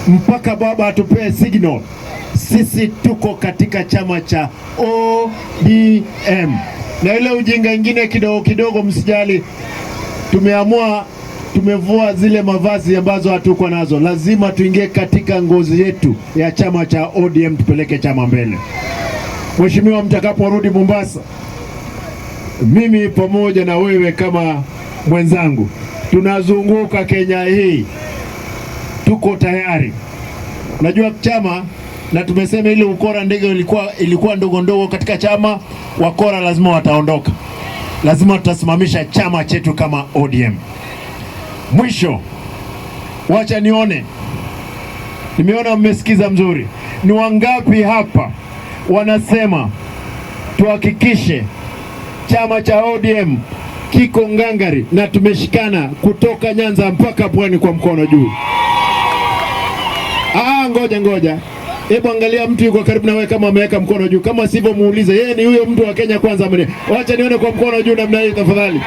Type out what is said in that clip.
mpaka baba atupee signal. Sisi tuko katika chama cha ODM, na ile ujinga ingine kidogo kidogo msijali. Tumevua zile mavazi ambazo hatuko nazo. Lazima tuingie katika ngozi yetu ya chama cha ODM, tupeleke chama mbele. Mheshimiwa, mtakaporudi Mombasa, mimi pamoja na wewe kama mwenzangu tunazunguka Kenya hii, tuko tayari. Unajua chama, na tumesema ile ukora ndege ilikuwa ndogo ndogo katika chama, wakora lazima wataondoka. Lazima tutasimamisha chama chetu kama ODM. Mwisho, wacha nimeona mmesikiza mzuri. Ni wangapi hapa wanasema tuhakikishe chama cha ODM kiko ngangari na tumeshikana kutoka Nyanza mpaka Pwani kwa mkono juu? Ngoja. Hebu angalia mtu yuko karibu na wewe kama ameweka mkono juu. Kama sivyo muulize, yeye ni huyo mtu wa Kenya Kwanza. Wacha nione kwa mkono juu namna hii tafadhali.